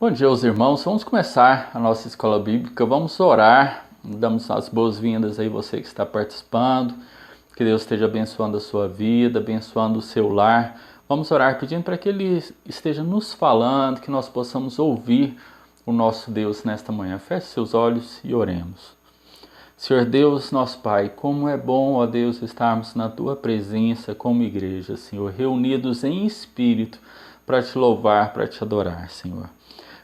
Bom dia, os irmãos. Vamos começar a nossa escola bíblica. Vamos orar. Damos as boas-vindas aí você que está participando. Que Deus esteja abençoando a sua vida, abençoando o seu lar. Vamos orar pedindo para que Ele esteja nos falando, que nós possamos ouvir o nosso Deus nesta manhã. Feche seus olhos e oremos. Senhor Deus, nosso Pai, como é bom, ó Deus, estarmos na Tua presença como igreja, Senhor, reunidos em espírito para Te louvar, para Te adorar, Senhor.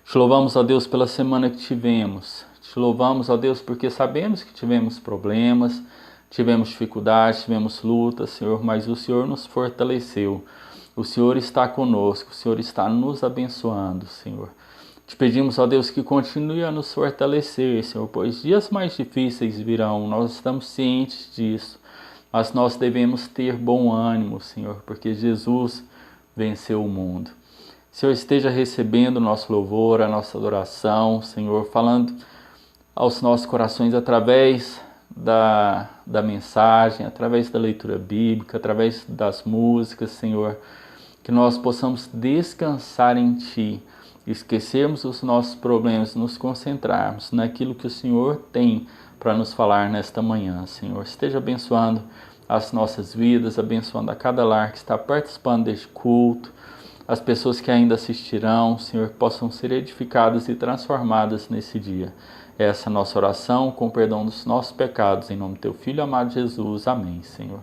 Te louvamos, ó Deus, pela semana que tivemos. Te louvamos, ó Deus, porque sabemos que tivemos problemas, tivemos dificuldades, tivemos lutas, Senhor, mas o Senhor nos fortaleceu. O Senhor está conosco, o Senhor está nos abençoando, Senhor. Te pedimos, ó Deus, que continue a nos fortalecer, Senhor, pois dias mais difíceis virão, nós estamos cientes disso, mas nós devemos ter bom ânimo, Senhor, porque Jesus venceu o mundo. Senhor, esteja recebendo o nosso louvor, a nossa adoração, Senhor, falando aos nossos corações através da mensagem, através da leitura bíblica, através das músicas, Senhor, que nós possamos descansar em Ti, esquecermos os nossos problemas, nos concentrarmos naquilo que o Senhor tem para nos falar nesta manhã, Senhor. Esteja abençoando as nossas vidas, abençoando a cada lar que está participando deste culto, as pessoas que ainda assistirão, Senhor, que possam ser edificadas e transformadas nesse dia. Essa é a nossa oração, com o perdão dos nossos pecados, em nome do Teu Filho amado Jesus. Amém, Senhor.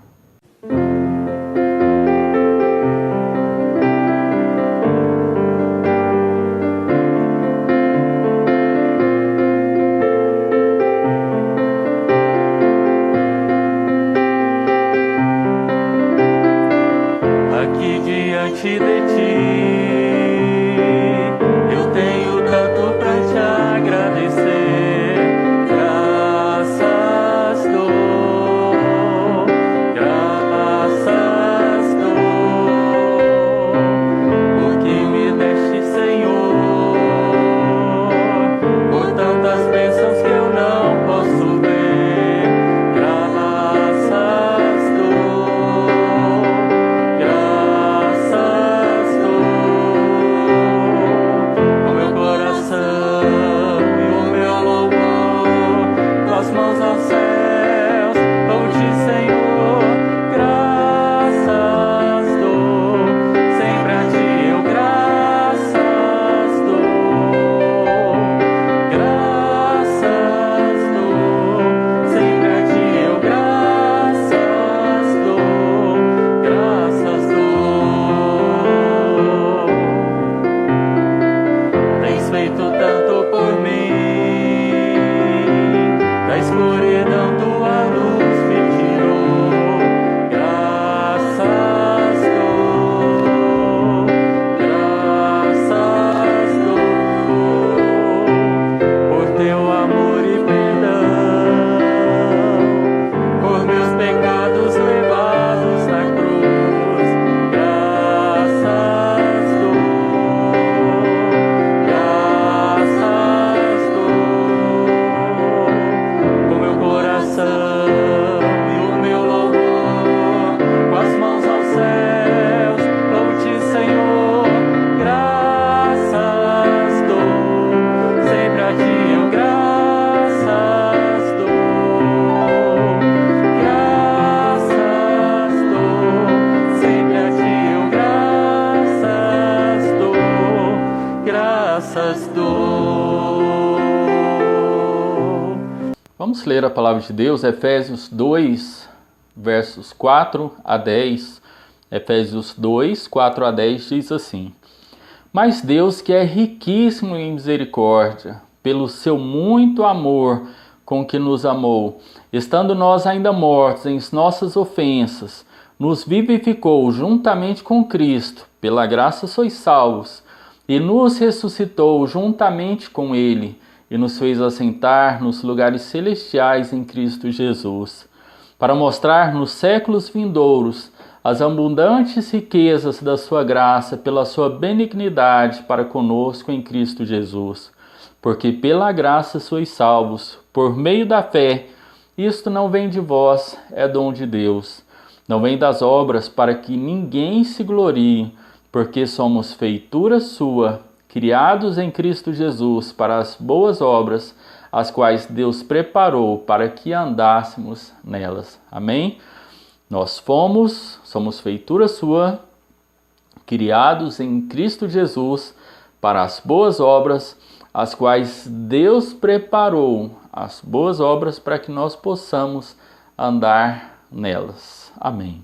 Aqui diante de Ti, eu tenho tanto pra Te agradecer. Graças dou, por que me deste, Senhor, por tantas bênçãos que eu não posso ver. Graças dou, o meu coração e o meu louvor, com as mãos aos céus, louvo-Te, Senhor. Graças dou, sempre a Ti eu graças dou. Graças dou, sempre a Ti eu graças dou. Graças dou. Tens feito tanto por mim, da escuridão Tua luz me tirou. Graças dou, por Teu amor e perdão, por meus pecados levados na cruz. Graças dou, o meu coração e o meu louvor, com as mãos aos céus, louvo-Te, Senhor. Graças dou, sempre a Ti eu graças dou. Graças dou, sempre a Ti eu graças dou. Graças dou. Vamos ler a palavra de Deus, Efésios 2, versos 4 a 10. Efésios 2, 4 a 10 diz assim: Mas Deus, que é riquíssimo em misericórdia, pelo seu muito amor com que nos amou, estando nós ainda mortos em nossas ofensas, nos vivificou juntamente com Cristo, pela graça sois salvos, e nos ressuscitou juntamente com Ele, e nos fez assentar nos lugares celestiais em Cristo Jesus, para mostrar nos séculos vindouros as abundantes riquezas da sua graça pela sua benignidade para conosco em Cristo Jesus. Porque pela graça sois salvos, por meio da fé. Isto não vem de vós, é dom de Deus. Não vem das obras para que ninguém se glorie, porque somos feitura sua, criados em Cristo Jesus para as boas obras, as quais Deus preparou para que andássemos nelas. Amém? Nós somos feitura sua, criados em Cristo Jesus para as boas obras, as quais Deus preparou, as boas obras para que nós possamos andar nelas. Amém.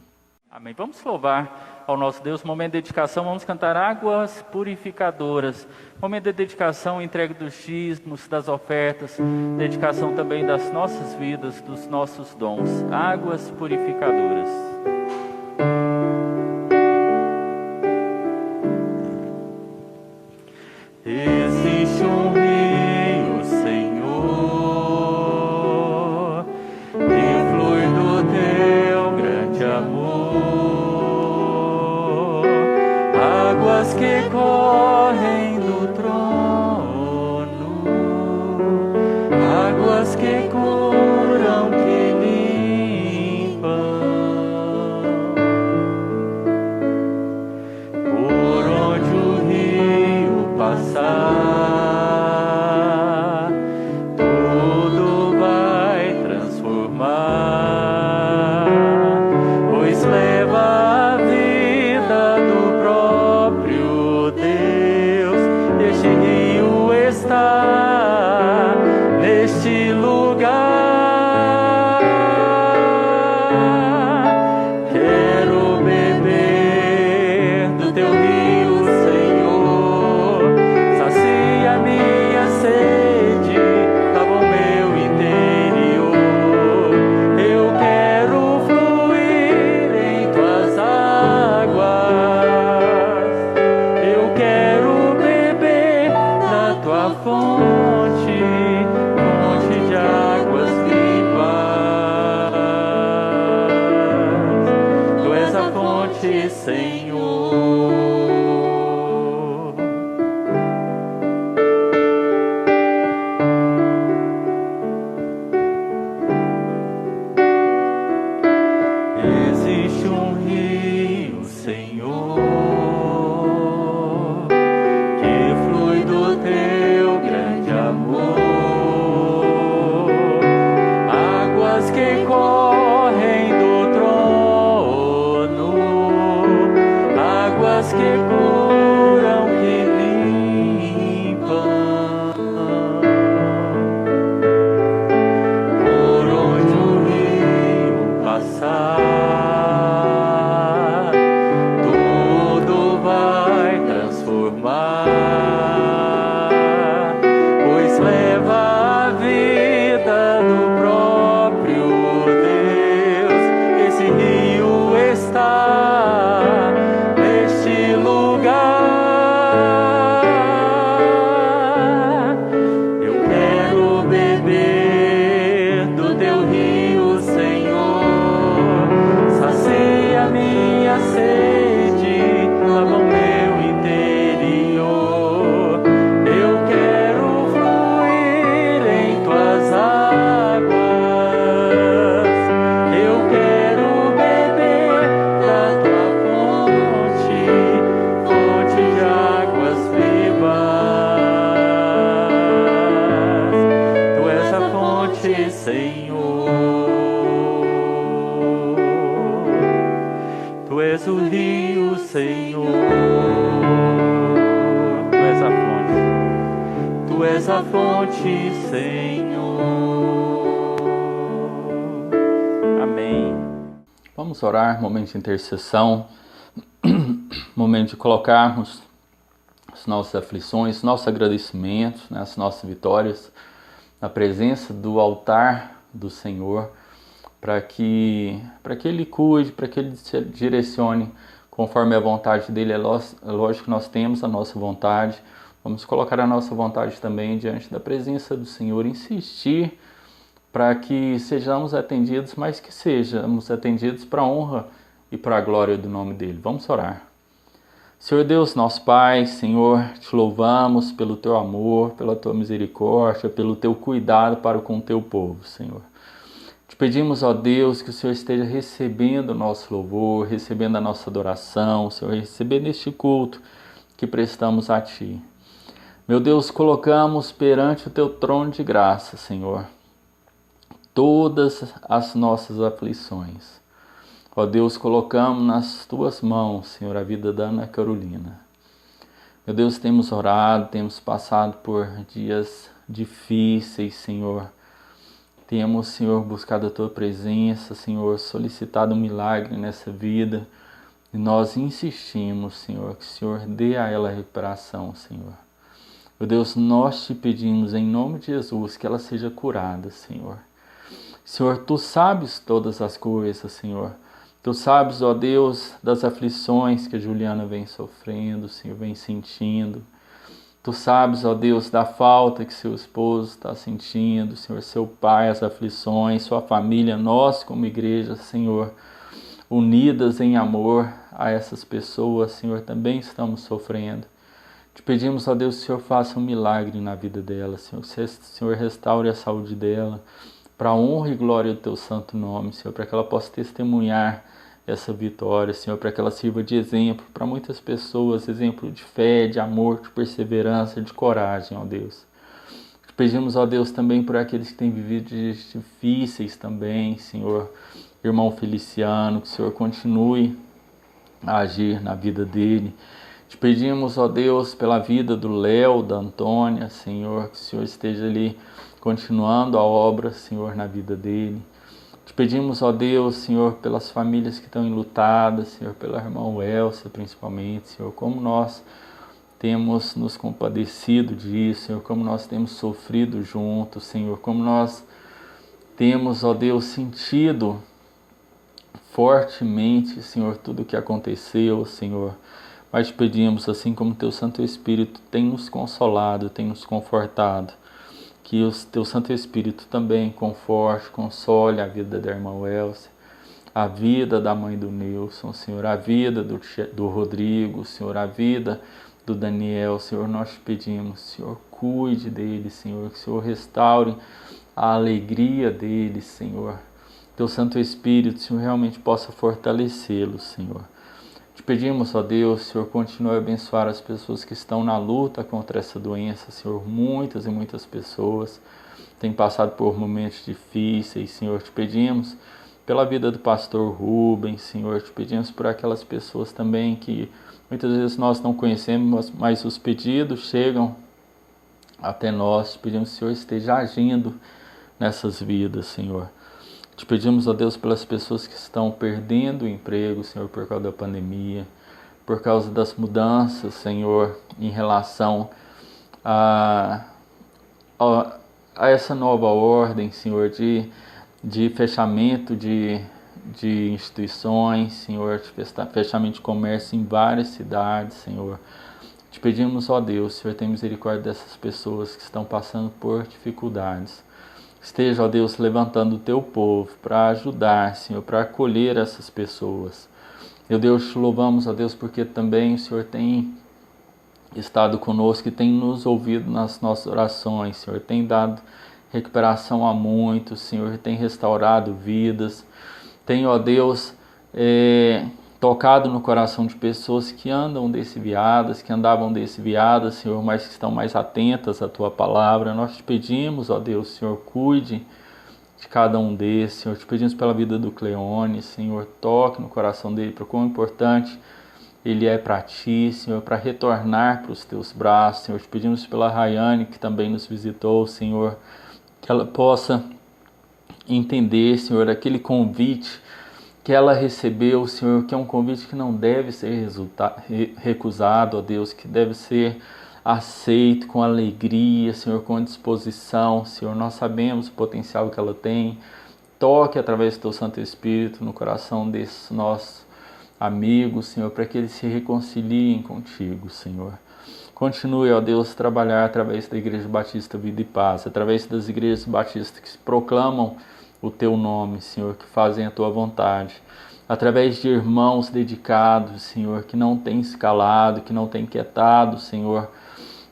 Amém. Vamos louvar ao nosso Deus. Momento de dedicação, vamos cantar águas purificadoras. Momento de dedicação, entrega dos dízimos, das ofertas, dedicação também das nossas vidas, dos nossos dons. Águas purificadoras. Existe um rio, Senhor, que flui do teu grande amor, águas que correm do trono, águas que curam, que limpam, por onde o rio passar, tudo vai transformar, pois leva a vida do próprio Deus. Este rio está neste lugar. Quero beber do teu rio, Senhor. Sacia minha sede, lava o meu interior. Eu quero fluir em tuas águas. Eu quero beber da tua fonte, fonte de águas vivas. Tu és a fonte, Senhor. Existe um rio, Senhor, que flui do teu grande amor, águas que correm do trono, águas que curam, que limpam, por onde o rio passar, tudo vai transformar, pois leva a vida do próprio Deus. Esse rio está neste lugar. Eu quero beber do teu rio, Senhor. Sacia minha sede, lava o meu interior. Eu quero fluir em tuas águas. Eu quero beber da tua fonte, fonte de águas vivas. Tu és a fonte, Senhor. Tu és o rio, Senhor. Tu és a fonte. Tu és a fonte, Senhor. Amém. Vamos orar, momento de intercessão, momento de colocarmos as nossas aflições, nossos agradecimentos, né, as nossas vitórias na presença do altar do Senhor, para que Ele cuide, para que Ele se direcione conforme a vontade dEle. É lógico que nós temos a nossa vontade, vamos colocar a nossa vontade também diante da presença do Senhor, insistir para que sejamos atendidos, mas que sejamos atendidos para a honra e para a glória do nome dEle. Vamos orar. Senhor Deus, nosso Pai, Senhor, te louvamos pelo teu amor, pela tua misericórdia, pelo teu cuidado para com o teu povo, Senhor. Te pedimos, ó Deus, que o Senhor esteja recebendo o nosso louvor, recebendo a nossa adoração, Senhor, recebendo este culto que prestamos a Ti. Meu Deus, colocamos perante o Teu trono de graça, Senhor, todas as nossas aflições. Ó Deus, colocamos nas Tuas mãos, Senhor, a vida da Ana Carolina. Meu Deus, temos orado, temos passado por dias difíceis, Senhor. Temos, Senhor, buscado a Tua presença, Senhor, solicitado um milagre nessa vida. E nós insistimos, Senhor, que o Senhor dê a ela a recuperação, Senhor. Meu Deus, nós Te pedimos em nome de Jesus que ela seja curada, Senhor. Senhor, Tu sabes todas as coisas, Senhor. Tu sabes, ó Deus, das aflições que a Juliana vem sofrendo, Senhor, vem sentindo. Tu sabes, ó Deus, da falta que seu esposo está sentindo, Senhor, seu pai, as aflições, sua família, nós como igreja, Senhor, unidas em amor a essas pessoas, Senhor, também estamos sofrendo. Te pedimos, ó Deus, que o Senhor faça um milagre na vida dela, Senhor, que o Senhor restaure a saúde dela, para a honra e glória do Teu santo nome, Senhor, para que ela possa testemunhar essa vitória, Senhor, para que ela sirva de exemplo para muitas pessoas, exemplo de fé, de amor, de perseverança, de coragem, ó Deus. Te pedimos, ó Deus, também por aqueles que têm vivido dias difíceis também, Senhor, irmão Feliciano, que o Senhor continue a agir na vida dele. Te pedimos, ó Deus, pela vida do Léo, da Antônia, Senhor, que o Senhor esteja ali continuando a obra, Senhor, na vida dele. Te pedimos, ó Deus, Senhor, pelas famílias que estão enlutadas, Senhor, pela irmã Elsa, principalmente, Senhor, como nós temos nos compadecido disso, Senhor, como nós temos sofrido juntos, Senhor, como nós temos, ó Deus, sentido fortemente, Senhor, tudo o que aconteceu, Senhor. Mas te pedimos, assim como Teu Santo Espírito tem nos consolado, tem nos confortado, que o Teu Santo Espírito também conforte, console a vida da irmã Elsa, a vida da mãe do Nilson, Senhor, a vida do Rodrigo, Senhor, a vida do Daniel, Senhor, nós te pedimos, Senhor, cuide deles, Senhor, que o Senhor restaure a alegria deles, Senhor. Teu Santo Espírito, Senhor, realmente possa fortalecê-los, Senhor. Te pedimos, ó Deus, Senhor, continue a abençoar as pessoas que estão na luta contra essa doença, Senhor. Muitas e muitas pessoas têm passado por momentos difíceis, Senhor. Te pedimos pela vida do pastor Rubens, Senhor. Te pedimos por aquelas pessoas também que muitas vezes nós não conhecemos, mas os pedidos chegam até nós. Te pedimos que o Senhor esteja agindo nessas vidas, Senhor. Te pedimos, ó Deus, pelas pessoas que estão perdendo o emprego, Senhor, por causa da pandemia, por causa das mudanças, Senhor, em relação a essa nova ordem, Senhor, de fechamento de instituições, Senhor, de fechamento de comércio em várias cidades, Senhor. Te pedimos, ó Deus, Senhor, tem misericórdia dessas pessoas que estão passando por dificuldades. Esteja, ó Deus, levantando o Teu povo para ajudar, Senhor, para acolher essas pessoas. Meu Deus, te louvamos, ó Deus, porque também o Senhor tem estado conosco e tem nos ouvido nas nossas orações, Senhor. Tem dado recuperação a muitos, Senhor, tem restaurado vidas. Tem, ó Deus, tocado no coração de pessoas que andam desviadas, que andavam desviadas, Senhor, mas que estão mais atentas à Tua palavra. Nós te pedimos, ó Deus, Senhor, cuide de cada um desses, Senhor. Te pedimos pela vida do Cleone, Senhor, toque no coração dele, para quão importante ele é para Ti, Senhor, para retornar para os Teus braços, Senhor. Te pedimos pela Rayane, que também nos visitou, Senhor, que ela possa entender, Senhor, aquele convite que ela recebeu, Senhor, que é um convite que não deve ser recusado, ó Deus, que deve ser aceito com alegria, Senhor, com disposição, Senhor. Nós sabemos o potencial que ela tem. Toque através do Teu Santo Espírito no coração desses nossos amigos, Senhor, para que eles se reconciliem contigo, Senhor. Continue, ó Deus, a trabalhar através da Igreja Batista Vida e Paz, através das igrejas batistas que proclamam o Teu nome, Senhor, que fazem a Tua vontade, através de irmãos dedicados, Senhor, que não têm escalado, que não têm quietado, Senhor,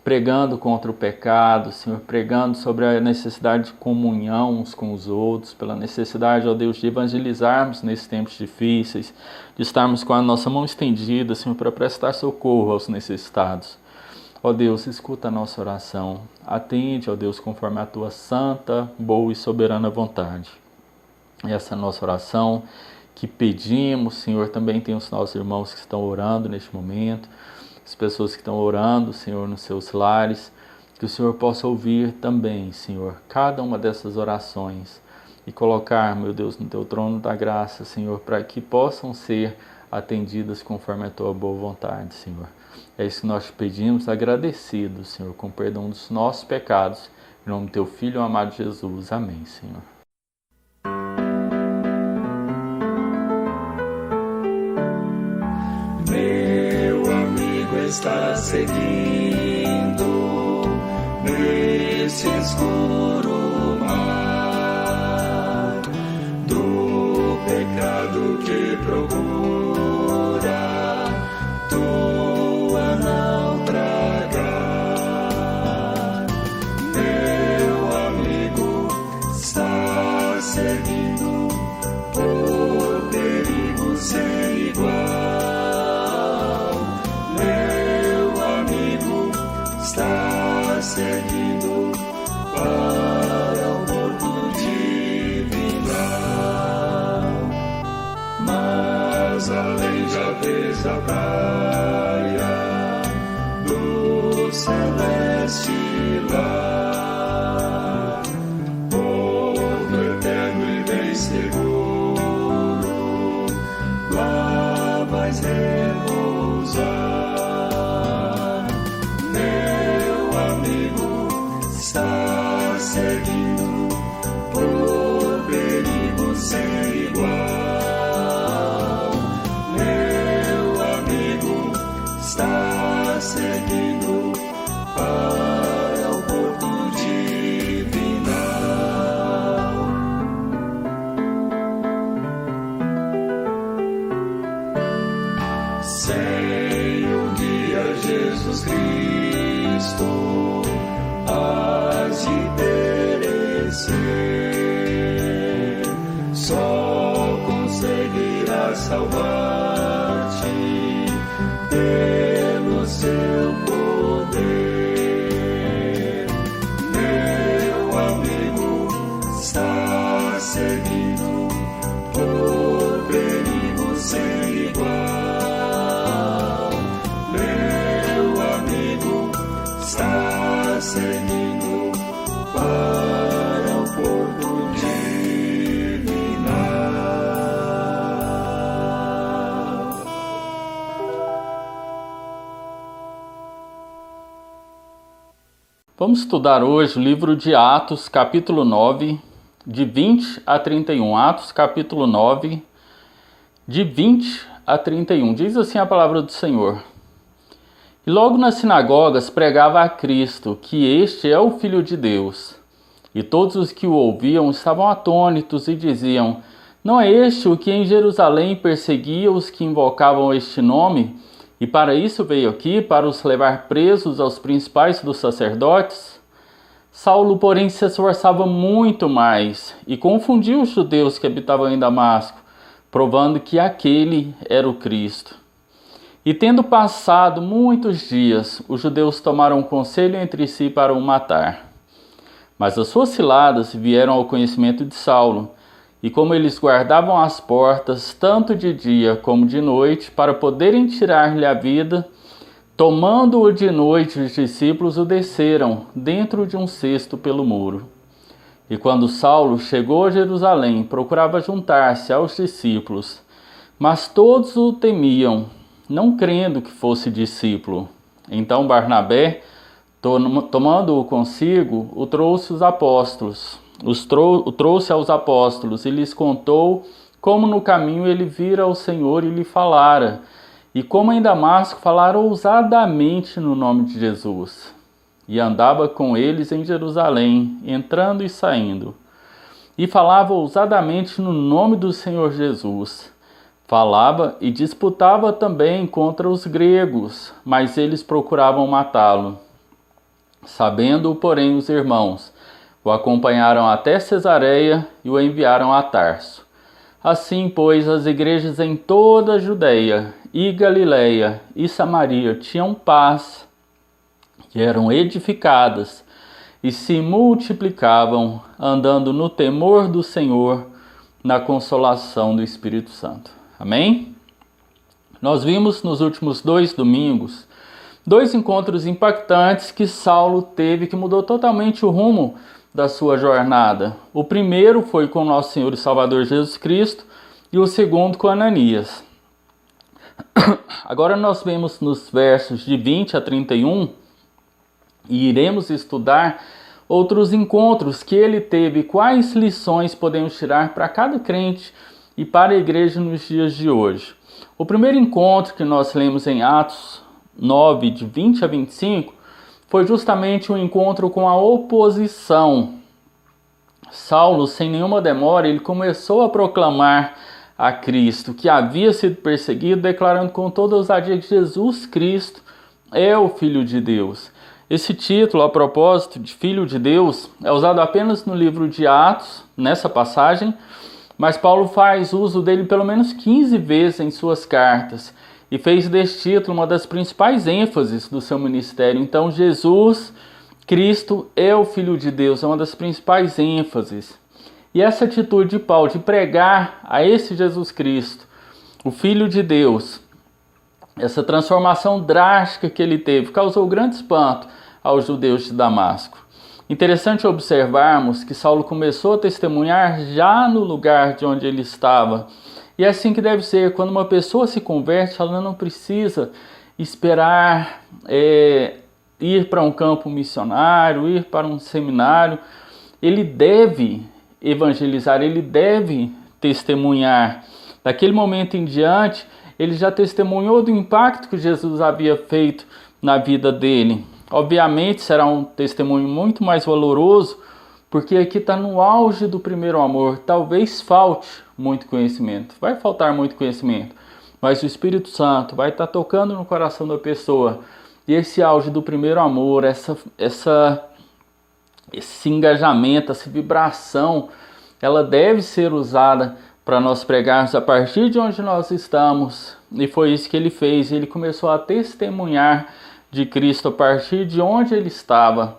pregando contra o pecado, Senhor, pregando sobre a necessidade de comunhão uns com os outros, pela necessidade, ó Deus, de evangelizarmos nesses tempos difíceis, de estarmos com a nossa mão estendida, Senhor, para prestar socorro aos necessitados. Ó Deus, escuta a nossa oração. Atende, ó Deus, conforme a tua santa, boa e soberana vontade. Essa nossa oração que pedimos, Senhor, também tem os nossos irmãos que estão orando neste momento, as pessoas que estão orando, Senhor, nos seus lares, que o Senhor possa ouvir também, Senhor, cada uma dessas orações e colocar, meu Deus, no teu trono da graça, Senhor, para que possam ser atendidas conforme a tua boa vontade, Senhor. É isso que nós te pedimos, agradecidos, Senhor, com perdão dos nossos pecados, em nome do teu Filho amado Jesus. Amém, Senhor. Meu amigo está seguindo nesse escuro mar do pecado que procura tua não tragar. Meu amigo está seguindo por perigo sem igual. Está seguindo para o porto divinal, mas além já vês a praia do celeste lar, povo eterno e bem seguro, lá vais repousar. Está seguindo por perigo sem igual. Meu amigo está seguindo para o porto divinal. Sem o guia Jesus Cristo, hás de perecer, só conseguirás salvar-te pelo seu poder. Meu amigo está seguindo por perigo sem igual. Meu amigo está seguindo para o porto divinal. Vamos estudar hoje o livro de Atos, capítulo 9, de 20 a 31. Atos, capítulo 9, de 20 a 31. Diz assim a palavra do Senhor. E logo nas sinagogas pregava a Cristo, que este é o Filho de Deus. E todos os que o ouviam estavam atônitos e diziam: não é este o que em Jerusalém perseguia os que invocavam este nome? E para isso veio aqui, para os levar presos aos principais dos sacerdotes? Saulo, porém, se esforçava muito mais e confundia os judeus que habitavam em Damasco, provando que aquele era o Cristo. E tendo passado muitos dias, os judeus tomaram conselho entre si para o matar. Mas as suas ciladas vieram ao conhecimento de Saulo, e como eles guardavam as portas, tanto de dia como de noite, para poderem tirar-lhe a vida, tomando-o de noite, os discípulos o desceram dentro de um cesto pelo muro. E quando Saulo chegou a Jerusalém, procurava juntar-se aos discípulos, mas todos o temiam, não crendo que fosse discípulo. Então Barnabé, tomando-o consigo, o trouxe aos apóstolos e lhes contou como no caminho ele vira o Senhor e lhe falara, e como em Damasco falara ousadamente no nome de Jesus. E andava com eles em Jerusalém, entrando e saindo, e falava ousadamente no nome do Senhor Jesus. Falava e disputava também contra os gregos, mas eles procuravam matá-lo. Sabendo-o, porém, os irmãos, o acompanharam até Cesareia e o enviaram a Tarso. Assim, pois, as igrejas em toda a Judeia e Galileia e Samaria tinham paz que eram edificadas e se multiplicavam, andando no temor do Senhor, na consolação do Espírito Santo. Amém? Nós vimos nos últimos 2 domingos 2 encontros impactantes que Saulo teve, que mudou totalmente o rumo da sua jornada. O primeiro foi com nosso Senhor e Salvador Jesus Cristo e o segundo com Ananias. Agora nós vemos nos versos de 20 a 31 e iremos estudar outros encontros que ele teve, quais lições podemos tirar para cada crente e para a igreja nos dias de hoje. O primeiro encontro que nós lemos em Atos 9, de 20 a 25, foi justamente um encontro com a oposição. Saulo, sem nenhuma demora, ele começou a proclamar a Cristo, que havia sido perseguido, declarando com toda ousadia que Jesus Cristo é o Filho de Deus. Esse título, a propósito de Filho de Deus, é usado apenas no livro de Atos, nessa passagem, mas Paulo faz uso dele pelo menos 15 vezes em suas cartas, e fez deste título uma das principais ênfases do seu ministério. Então, Jesus Cristo é o Filho de Deus, é uma das principais ênfases. E essa atitude de Paulo de pregar a esse Jesus Cristo, o Filho de Deus, essa transformação drástica que ele teve, causou grande espanto aos judeus de Damasco. Interessante observarmos que Saulo começou a testemunhar já no lugar de onde ele estava. E é assim que deve ser, quando uma pessoa se converte, ela não precisa esperar ir para um campo missionário, ir para um seminário. Ele deve evangelizar, ele deve testemunhar. Daquele momento em diante, ele já testemunhou do impacto que Jesus havia feito na vida dele. Obviamente será um testemunho muito mais valoroso, porque aqui está no auge do primeiro amor. Talvez falte muito conhecimento, vai faltar muito conhecimento, mas o Espírito Santo vai estar tocando no coração da pessoa. E esse auge do primeiro amor, esse engajamento, essa vibração, ela deve ser usada para nós pregarmos a partir de onde nós estamos. E foi isso que ele fez. Ele começou a testemunhar de Cristo a partir de onde ele estava.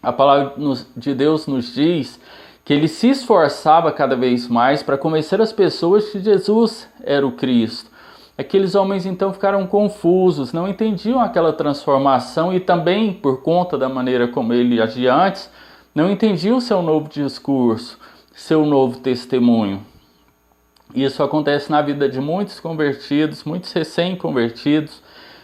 A palavra de Deus nos diz que ele se esforçava cada vez mais para convencer as pessoas que Jesus era o Cristo. Aqueles homens então ficaram confusos, não entendiam aquela transformação e também, por conta da maneira como ele agia antes, não entendiam o seu novo discurso, seu novo testemunho. Isso acontece na vida de muitos convertidos, muitos recém-convertidos,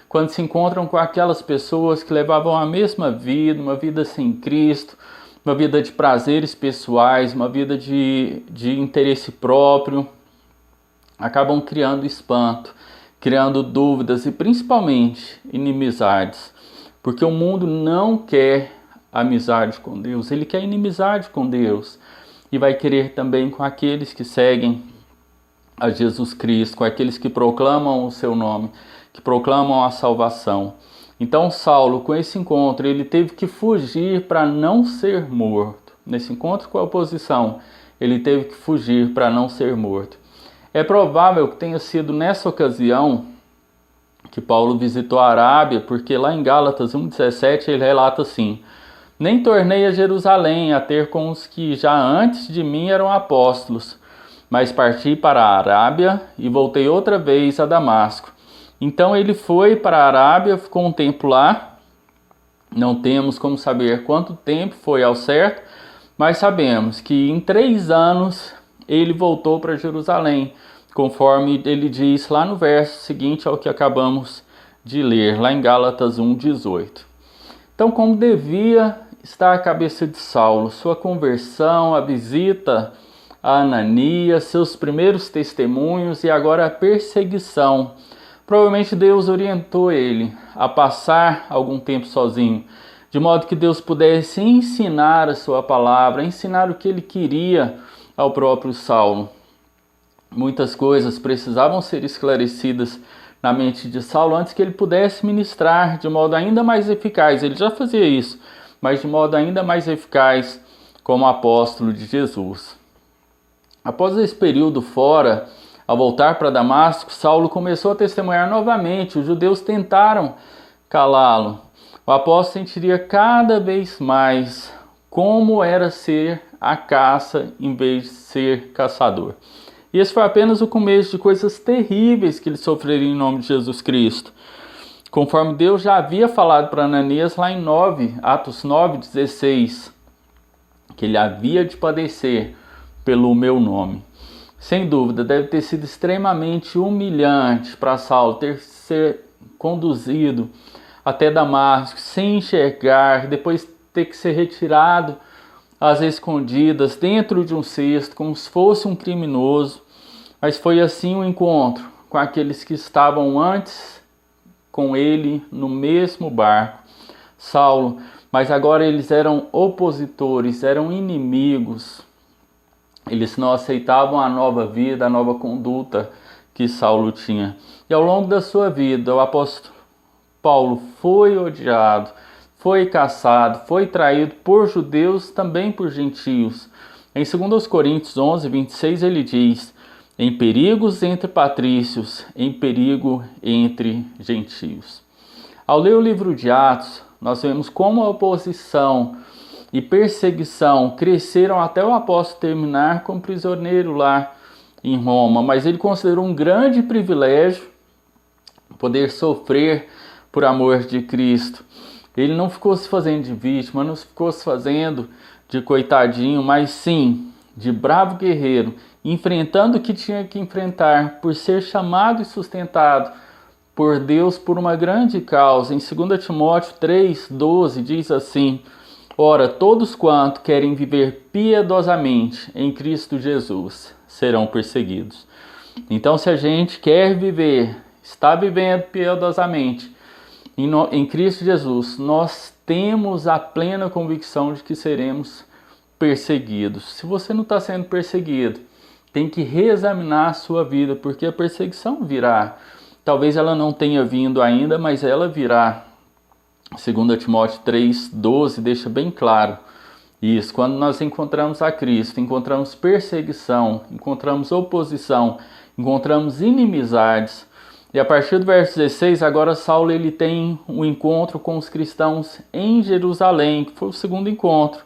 quando se encontram com aquelas pessoas que levavam a mesma vida, uma vida sem Cristo, uma vida de prazeres pessoais, uma vida de interesse próprio, acabam criando espanto, criando dúvidas e principalmente inimizades, porque o mundo não quer amizade com Deus, ele quer inimizade com Deus e vai querer também com aqueles que seguem a Jesus Cristo, com aqueles que proclamam o seu nome, que proclamam a salvação. Então Saulo, com esse encontro, ele teve que fugir para não ser morto. Nesse encontro com a oposição, ele teve que fugir para não ser morto. É provável que tenha sido nessa ocasião que Paulo visitou a Arábia, porque lá em Gálatas 1,17 ele relata assim: nem tornei a Jerusalém a ter com os que já antes de mim eram apóstolos, mas parti para a Arábia e voltei outra vez a Damasco. Então ele foi para a Arábia, ficou um tempo lá. Não temos como saber quanto tempo foi ao certo, mas sabemos que em 3 anos ele voltou para Jerusalém, conforme ele diz lá no verso seguinte ao que acabamos de ler, lá em Gálatas 1,18. Então, como devia estar a cabeça de Saulo, sua conversão, a visita a Ananias, seus primeiros testemunhos e agora a perseguição. Provavelmente Deus orientou ele a passar algum tempo sozinho, de modo que Deus pudesse ensinar a sua palavra, ensinar o que ele queria ao próprio Saulo. Muitas coisas precisavam ser esclarecidas na mente de Saulo antes que ele pudesse ministrar de modo ainda mais eficaz. Ele já fazia isso, mas de modo ainda mais eficaz como apóstolo de Jesus. Após esse período fora, ao voltar para Damasco, Saulo começou a testemunhar novamente. Os judeus tentaram calá-lo, o apóstolo sentiria cada vez mais como era ser a caça em vez de ser caçador. E esse foi apenas o começo de coisas terríveis que ele sofreria em nome de Jesus Cristo. Conforme Deus já havia falado para Ananias lá em Atos 9:16, que ele havia de padecer pelo meu nome. Sem dúvida, deve ter sido extremamente humilhante para Saulo ter ser conduzido até Damasco sem enxergar, depois ter que ser retirado às escondidas dentro de um cesto, como se fosse um criminoso. Mas foi assim o encontro com aqueles que estavam antes com ele no mesmo barco, Saulo, mas agora eles eram opositores, eram inimigos. Eles não aceitavam a nova vida, a nova conduta que Saulo tinha. E ao longo da sua vida, o apóstolo Paulo foi odiado, foi caçado, foi traído por judeus, também por gentios. Em 2 Coríntios 11:26 ele diz: em perigos entre patrícios, em perigo entre gentios. Ao ler o livro de Atos, nós vemos como a oposição e perseguição cresceram até o apóstolo terminar como prisioneiro lá em Roma, mas ele considerou um grande privilégio poder sofrer por amor de Cristo. Ele não ficou se fazendo de vítima, não ficou se fazendo de coitadinho, mas sim de bravo guerreiro, enfrentando o que tinha que enfrentar por ser chamado e sustentado por Deus por uma grande causa. Em 2 Timóteo 3:12 diz assim: ora, todos quanto querem viver piedosamente em Cristo Jesus serão perseguidos. Então, se a gente quer viver, está vivendo piedosamente em Cristo Jesus, nós temos a plena convicção de que seremos perseguidos. Se você não está sendo perseguido, tem que reexaminar a sua vida, porque a perseguição virá. Talvez ela não tenha vindo ainda, mas ela virá. 2 Timóteo 3:12 deixa bem claro isso. Quando nós encontramos a Cristo, encontramos perseguição, encontramos oposição, encontramos inimizades. E a partir do verso 16, agora Saulo ele tem um encontro com os cristãos em Jerusalém, que foi o segundo encontro.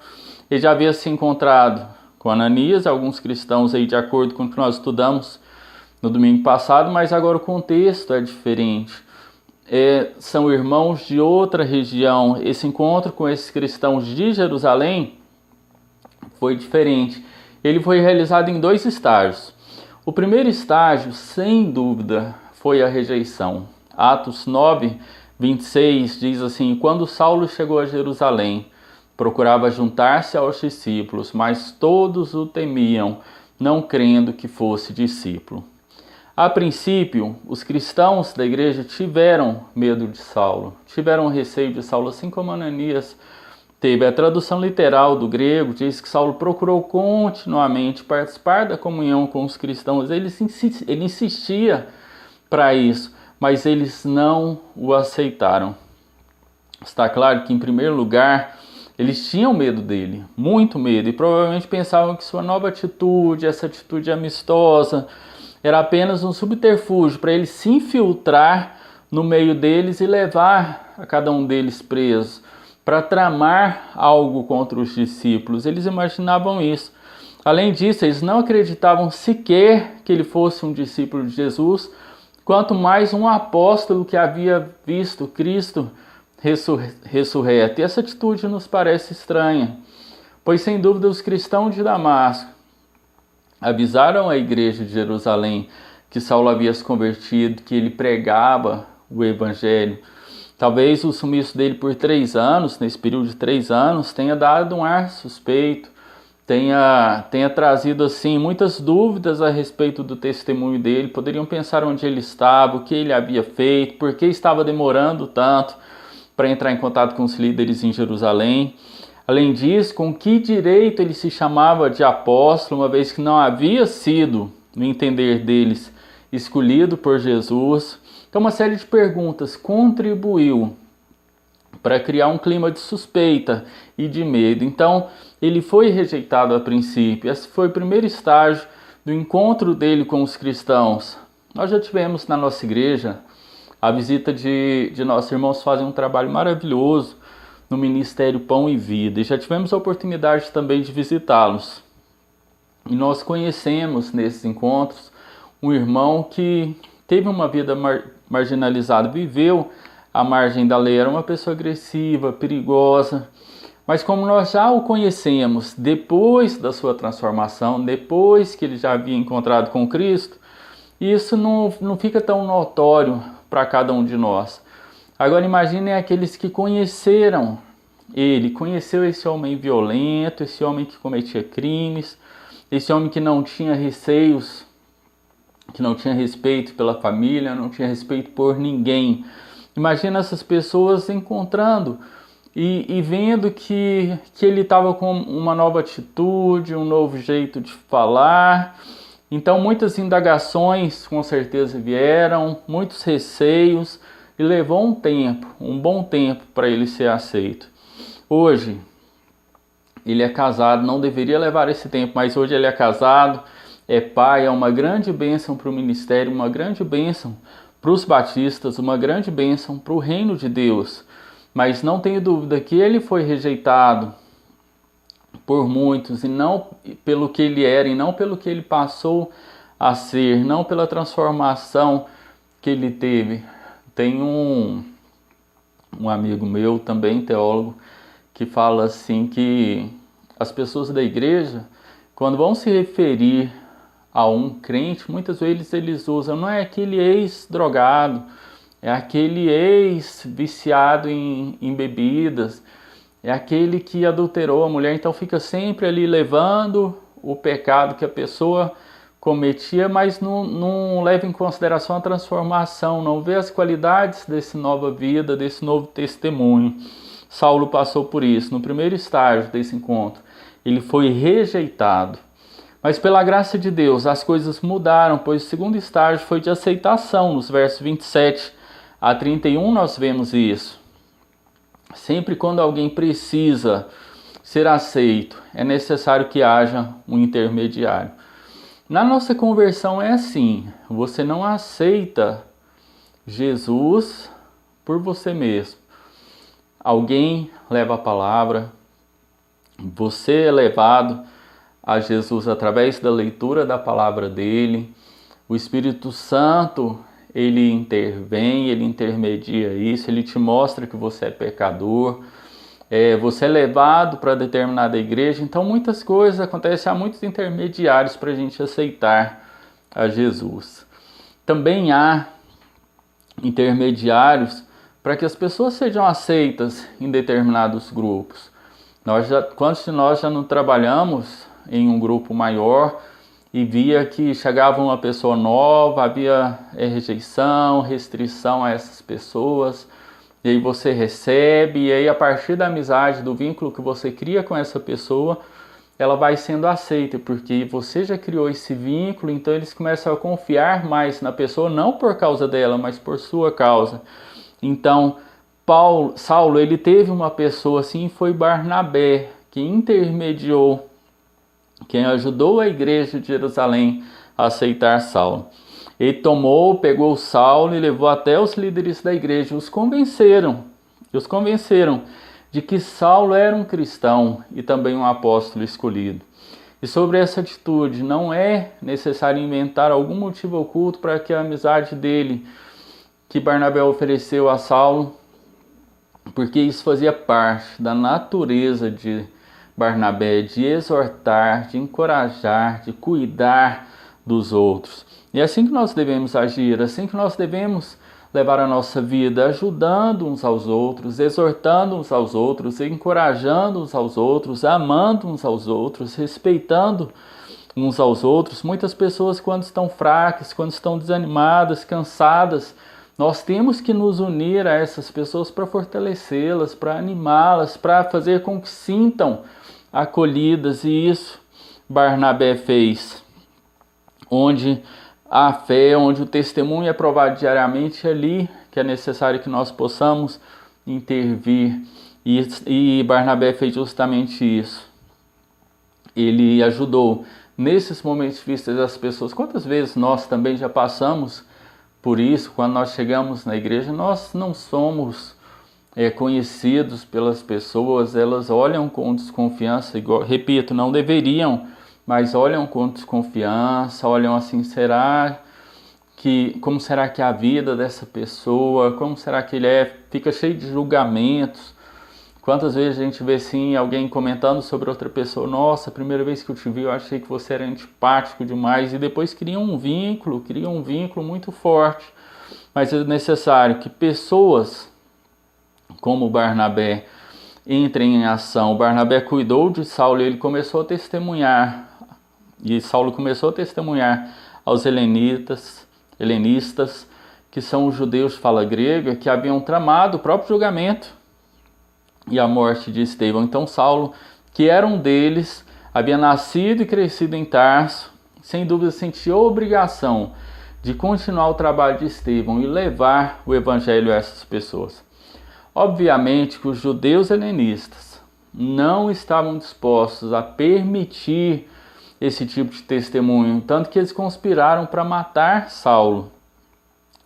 Ele já havia se encontrado com Ananias, alguns cristãos aí de acordo com o que nós estudamos no domingo passado, mas agora o contexto é diferente. São irmãos de outra região. Esse encontro com esses cristãos de Jerusalém foi diferente. Ele foi realizado em 2 estágios. O primeiro estágio, sem dúvida, foi a rejeição. Atos 9:26 diz assim: quando Saulo chegou a Jerusalém, procurava juntar-se aos discípulos, mas todos o temiam, não crendo que fosse discípulo. A princípio, os cristãos da igreja tiveram medo de Saulo, tiveram receio de Saulo, assim como Ananias teve. A tradução literal do grego diz que Saulo procurou continuamente participar da comunhão com os cristãos. Ele insistia para isso, mas eles não o aceitaram. Está claro que, em primeiro lugar, eles tinham medo dele, muito medo, e provavelmente pensavam que sua nova atitude, essa atitude amistosa, era apenas um subterfúgio para ele se infiltrar no meio deles e levar a cada um deles preso, para tramar algo contra os discípulos. Eles imaginavam isso. Além disso, eles não acreditavam sequer que ele fosse um discípulo de Jesus, quanto mais um apóstolo que havia visto Cristo ressurreto. E essa atitude nos parece estranha, pois sem dúvida os cristãos de Damasco avisaram a igreja de Jerusalém que Saulo havia se convertido, que ele pregava o evangelho. Talvez o sumiço dele por 3 anos, nesse período de 3 anos, tenha dado um ar suspeito, tenha trazido assim muitas dúvidas a respeito do testemunho dele. Poderiam pensar onde ele estava, o que ele havia feito, por que estava demorando tanto para entrar em contato com os líderes em Jerusalém. Além disso, com que direito ele se chamava de apóstolo, uma vez que não havia sido, no entender deles, escolhido por Jesus. Então, uma série de perguntas contribuiu para criar um clima de suspeita e de medo. Então, ele foi rejeitado a princípio. Esse foi o primeiro estágio do encontro dele com os cristãos. Nós já tivemos na nossa igreja A visita de nossos irmãos fazem um trabalho maravilhoso no Ministério Pão e Vida. E já tivemos a oportunidade também de visitá-los. E nós conhecemos nesses encontros um irmão que teve uma vida marginalizada, viveu à margem da lei, era uma pessoa agressiva, perigosa. Mas como nós já o conhecemos depois da sua transformação, depois que ele já havia encontrado com Cristo, isso não fica tão notório para cada um de nós. Agora imaginem aqueles que conheceram ele, conheceu esse homem violento, esse homem que cometia crimes, esse homem que não tinha receios, que não tinha respeito pela família, não tinha respeito por ninguém. Imagina essas pessoas encontrando e vendo que ele estava com uma nova atitude, um novo jeito de falar. Então muitas indagações com certeza vieram, muitos receios, e levou um tempo, um bom tempo para ele ser aceito. Hoje ele é casado, não deveria levar esse tempo, mas hoje ele é casado, é pai, é uma grande bênção para o ministério, uma grande bênção para os batistas, uma grande bênção para o reino de Deus. Mas não tenho dúvida que ele foi rejeitado por muitos, e não pelo que ele era, e não pelo que ele passou a ser, não pela transformação que ele teve. Tem um amigo meu, também teólogo, que fala assim que as pessoas da igreja, quando vão se referir a um crente, muitas vezes eles usam, não é aquele ex-drogado, é aquele ex-viciado em bebidas, é aquele que adulterou a mulher. Então fica sempre ali levando o pecado que a pessoa cometia, mas não leva em consideração a transformação, não vê as qualidades dessa nova vida, desse novo testemunho. Saulo passou por isso. No primeiro estágio desse encontro, ele foi rejeitado. Mas pela graça de Deus, as coisas mudaram, pois o segundo estágio foi de aceitação. Nos versos 27 a 31 nós vemos isso. Sempre quando alguém precisa ser aceito, é necessário que haja um intermediário. Na nossa conversão é assim, você não aceita Jesus por você mesmo. Alguém leva a palavra, você é levado a Jesus através da leitura da palavra dele. O Espírito Santo, ele intervém, ele intermedia isso, ele te mostra que você é pecador. Você é levado para determinada igreja. Então muitas coisas acontecem, há muitos intermediários para a gente aceitar a Jesus. Também há intermediários para que as pessoas sejam aceitas em determinados grupos. Quantos de nós já não trabalhamos em um grupo maior e via que chegava uma pessoa nova, havia rejeição, restrição a essas pessoas, e aí você recebe, e aí a partir da amizade, do vínculo que você cria com essa pessoa, ela vai sendo aceita, porque você já criou esse vínculo, então eles começam a confiar mais na pessoa, não por causa dela, mas por sua causa. Então, Saulo, ele teve uma pessoa assim, foi Barnabé, que intermediou, quem ajudou a igreja de Jerusalém a aceitar Saulo. Ele pegou Saulo e levou até os líderes da igreja, os convenceram de que Saulo era um cristão e também um apóstolo escolhido. E sobre essa atitude, não é necessário inventar algum motivo oculto para que a amizade dele, que Barnabé ofereceu a Saulo, porque isso fazia parte da natureza de Barnabé, de exortar, de encorajar, de cuidar dos outros. E é assim que nós devemos agir, assim que nós devemos levar a nossa vida, ajudando uns aos outros, exortando uns aos outros, encorajando uns aos outros, amando uns aos outros, respeitando uns aos outros. Muitas pessoas, quando estão fracas, quando estão desanimadas, cansadas, nós temos que nos unir a essas pessoas para fortalecê-las, para animá-las, para fazer com que sintam acolhidas. E isso Barnabé fez. Onde a fé, onde o testemunho é provado diariamente, é ali que é necessário que nós possamos intervir. E Barnabé fez justamente isso. Ele ajudou nesses momentos difíceis as pessoas. Quantas vezes nós também já passamos Por isso, quando nós chegamos na igreja, nós não somos conhecidos pelas pessoas, elas olham com desconfiança, igual, repito, não deveriam, mas olham com desconfiança, olham assim, como será que é a vida dessa pessoa, como será que ele é, fica cheio de julgamentos. Quantas vezes a gente vê assim, alguém comentando sobre outra pessoa, nossa, a primeira vez que eu te vi eu achei que você era antipático demais, e depois cria um vínculo muito forte. Mas é necessário que pessoas como Barnabé entrem em ação. Barnabé cuidou de Saulo e ele começou a testemunhar, e Saulo começou a testemunhar aos helenistas, que são os judeus de fala grega, que haviam tramado o próprio julgamento e a morte de Estevão. Então Saulo, que era um deles, havia nascido e crescido em Tarso, sem dúvida sentia a obrigação de continuar o trabalho de Estevão e levar o evangelho a essas pessoas. Obviamente que os judeus helenistas não estavam dispostos a permitir esse tipo de testemunho, tanto que eles conspiraram para matar Saulo.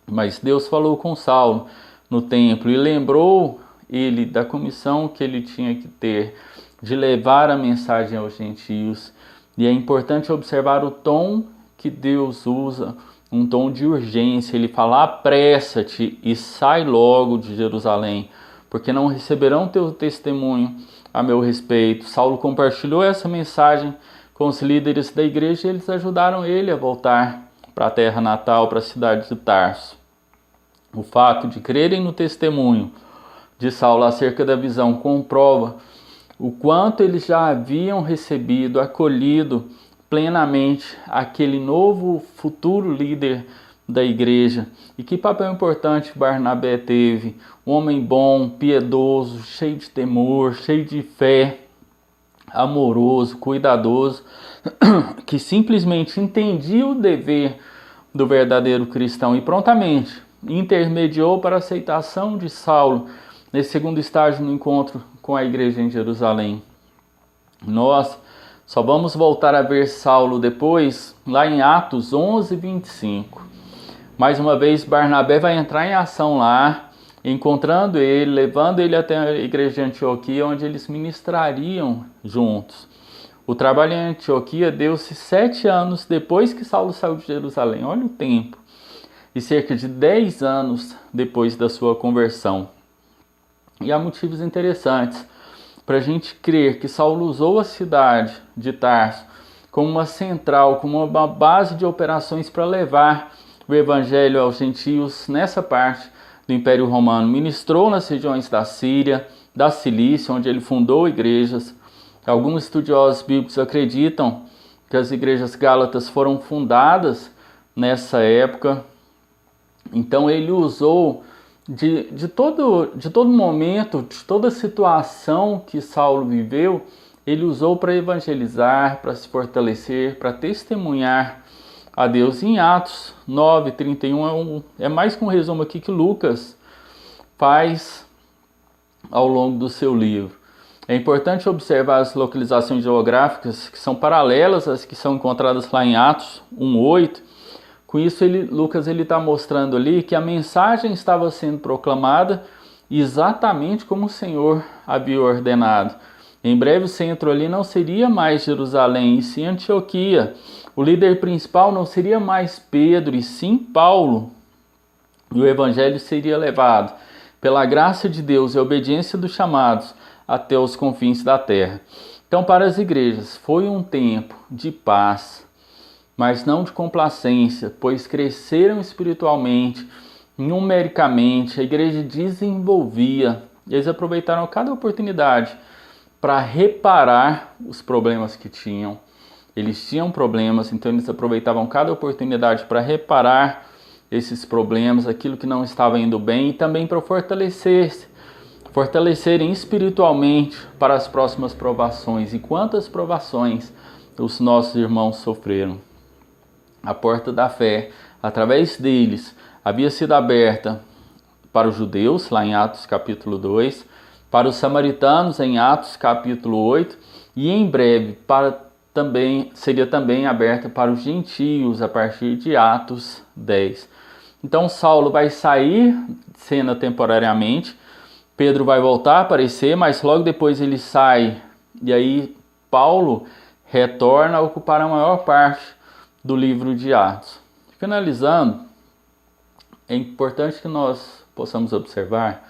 Mas Deus falou com Saulo no templo e lembrou ele da comissão que ele tinha que ter de levar a mensagem aos gentios. E é importante observar o tom que Deus usa, um tom de urgência. Ele fala: apressa-te e sai logo de Jerusalém, porque não receberão teu testemunho a meu respeito. Saulo compartilhou essa mensagem com os líderes da igreja e eles ajudaram ele a voltar para a terra natal, para a cidade de Tarso. O fato de crerem no testemunho de Saulo acerca da visão comprova o quanto eles já haviam recebido, acolhido plenamente aquele novo futuro líder da igreja. E que papel importante Barnabé teve, um homem bom, piedoso, cheio de temor, cheio de fé, amoroso, cuidadoso, que simplesmente entendia o dever do verdadeiro cristão e prontamente intermediou para a aceitação de Saulo nesse segundo estágio no encontro com a igreja em Jerusalém. Nós só vamos voltar a ver Saulo depois, lá em Atos 11:25. Mais uma vez, Barnabé vai entrar em ação lá, encontrando ele, levando ele até a igreja de Antioquia, onde eles ministrariam juntos. O trabalho em Antioquia deu-se 7 anos depois que Saulo saiu de Jerusalém. Olha o tempo. E cerca de 10 anos depois da sua conversão. E há motivos interessantes para a gente crer que Saulo usou a cidade de Tarso como uma central, como uma base de operações para levar o evangelho aos gentios nessa parte do Império Romano. Ministrou nas regiões da Síria, da Cilícia, onde ele fundou igrejas. Alguns estudiosos bíblicos acreditam que as igrejas gálatas foram fundadas nessa época. Então ele usou de todo momento, de toda situação que Saulo viveu, ele usou para evangelizar, para se fortalecer, para testemunhar a Deus. Em Atos 9:31 é mais que um resumo aqui que Lucas faz ao longo do seu livro. É importante observar as localizações geográficas que são paralelas às que são encontradas lá em Atos 1:8. Com isso, Lucas está mostrando ali que a mensagem estava sendo proclamada exatamente como o Senhor havia ordenado. Em breve o centro ali não seria mais Jerusalém, e sim Antioquia. O líder principal não seria mais Pedro, e sim Paulo. E o evangelho seria levado pela graça de Deus e a obediência dos chamados até os confins da terra. Então, para as igrejas, foi um tempo de paz, mas não de complacência, pois cresceram espiritualmente, numericamente, a igreja desenvolvia. Eles aproveitaram cada oportunidade para reparar os problemas que tinham. Eles tinham problemas, então eles aproveitavam cada oportunidade para reparar esses problemas, aquilo que não estava indo bem, e também para fortalecerem espiritualmente para as próximas provações. E quantas provações os nossos irmãos sofreram. A porta da fé, através deles, havia sido aberta para os judeus, lá em Atos capítulo 2, para os samaritanos, em Atos capítulo 8, e em breve seria também aberta para os gentios, a partir de Atos 10. Então Saulo vai sair de cena temporariamente, Pedro vai voltar a aparecer, mas logo depois ele sai, e aí Paulo retorna a ocupar a maior parte do livro de Atos. Finalizando, é importante que nós possamos observar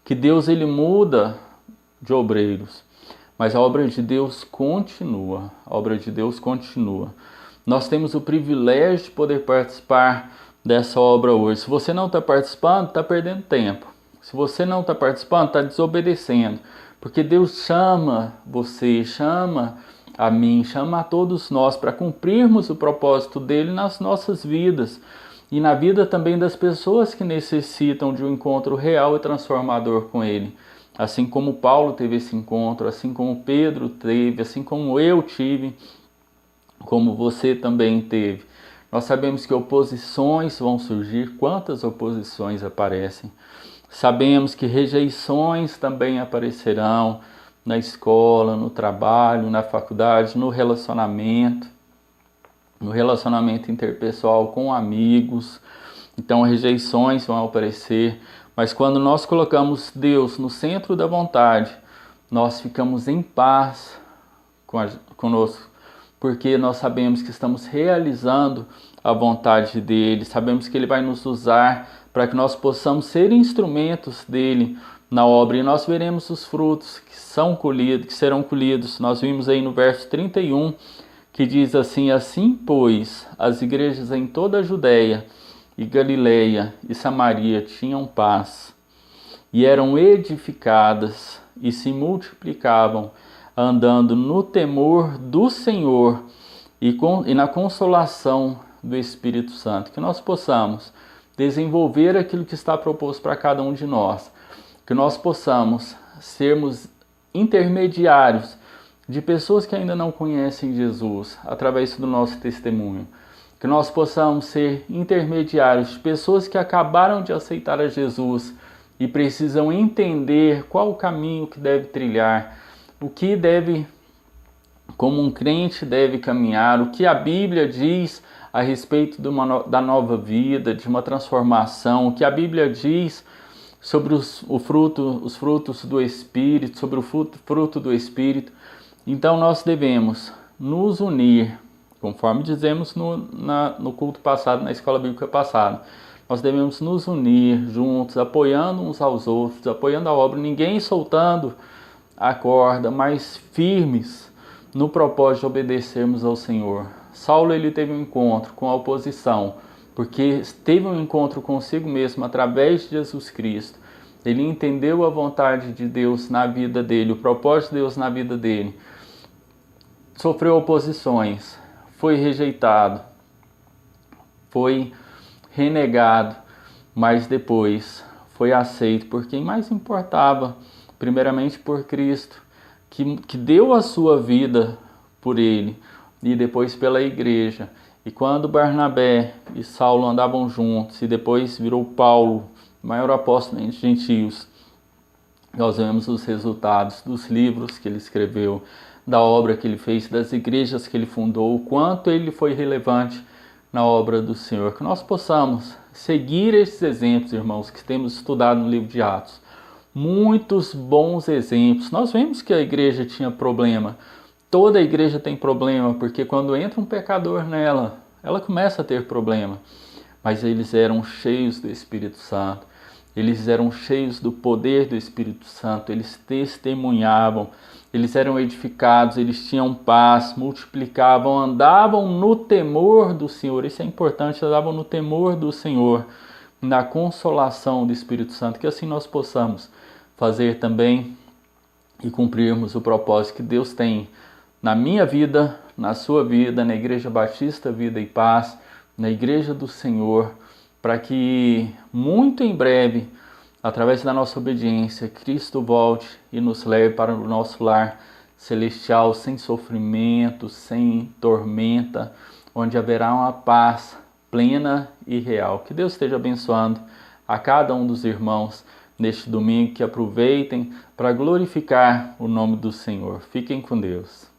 que Deus ele muda de obreiros, mas a obra de Deus continua. A obra de Deus continua. Nós temos o privilégio de poder participar dessa obra hoje. Se você não está participando, está perdendo tempo. Se você não está participando, está desobedecendo. Porque Deus chama você, chama a mim, chama a todos nós para cumprirmos o propósito dele nas nossas vidas. E na vida também das pessoas que necessitam de um encontro real e transformador com ele. Assim como Paulo teve esse encontro, assim como Pedro teve, assim como eu tive, como você também teve. Nós sabemos que oposições vão surgir. Quantas oposições aparecem? Sabemos que rejeições também aparecerão na escola, no trabalho, na faculdade, no relacionamento interpessoal com amigos. Então rejeições vão aparecer, mas quando nós colocamos Deus no centro da vontade, nós ficamos em paz conosco, porque nós sabemos que estamos realizando a vontade dele, sabemos que ele vai nos usar para que nós possamos ser instrumentos dele na obra, e nós veremos os frutos que serão colhidos. Nós vimos aí no verso 31, que diz assim: assim, pois, as igrejas em toda a Judéia e Galileia e Samaria tinham paz, e eram edificadas e se multiplicavam, andando no temor do Senhor e na consolação do Espírito Santo. Que nós possamos desenvolver aquilo que está proposto para cada um de nós, que nós possamos sermos intermediários de pessoas que ainda não conhecem Jesus, através do nosso testemunho. Que nós possamos ser intermediários de pessoas que acabaram de aceitar a Jesus e precisam entender qual o caminho que deve trilhar, o que deve, como um crente deve caminhar, o que a Bíblia diz a respeito da nova vida, de uma transformação, o que a Bíblia diz sobre os frutos do Espírito, sobre o fruto do Espírito. Então nós devemos nos unir, conforme dizemos no culto passado, na escola bíblica passada. Nós devemos nos unir juntos, apoiando uns aos outros, apoiando a obra, ninguém soltando a corda, mas firmes no propósito de obedecermos ao Senhor. Saulo ele teve um encontro com a oposição, porque teve um encontro consigo mesmo através de Jesus Cristo. Ele entendeu a vontade de Deus na vida dele, o propósito de Deus na vida dele. Sofreu oposições, foi rejeitado, foi renegado, mas depois foi aceito por quem mais importava, primeiramente por Cristo, que deu a sua vida por ele, e depois pela igreja. E quando Barnabé e Saulo andavam juntos, e depois virou Paulo, maior apóstolo entre gentios, nós vemos os resultados dos livros que ele escreveu, da obra que ele fez, das igrejas que ele fundou, o quanto ele foi relevante na obra do Senhor. Que nós possamos seguir esses exemplos, irmãos, que temos estudado no livro de Atos. Muitos bons exemplos. Nós vemos que a igreja tinha problema. Toda igreja tem problema, porque quando entra um pecador nela, ela começa a ter problema. Mas eles eram cheios do Espírito Santo. Eles eram cheios do poder do Espírito Santo. Eles testemunhavam. Eles eram edificados, eles tinham paz, multiplicavam, andavam no temor do Senhor. Isso é importante, andavam no temor do Senhor, na consolação do Espírito Santo. Que assim nós possamos fazer também e cumprirmos o propósito que Deus tem na minha vida, na sua vida, na Igreja Batista Vida e Paz, na Igreja do Senhor, para que muito em breve, através da nossa obediência, Cristo volte e nos leve para o nosso lar celestial, sem sofrimento, sem tormenta, onde haverá uma paz plena e real. Que Deus esteja abençoando a cada um dos irmãos neste domingo, que aproveitem para glorificar o nome do Senhor. Fiquem com Deus.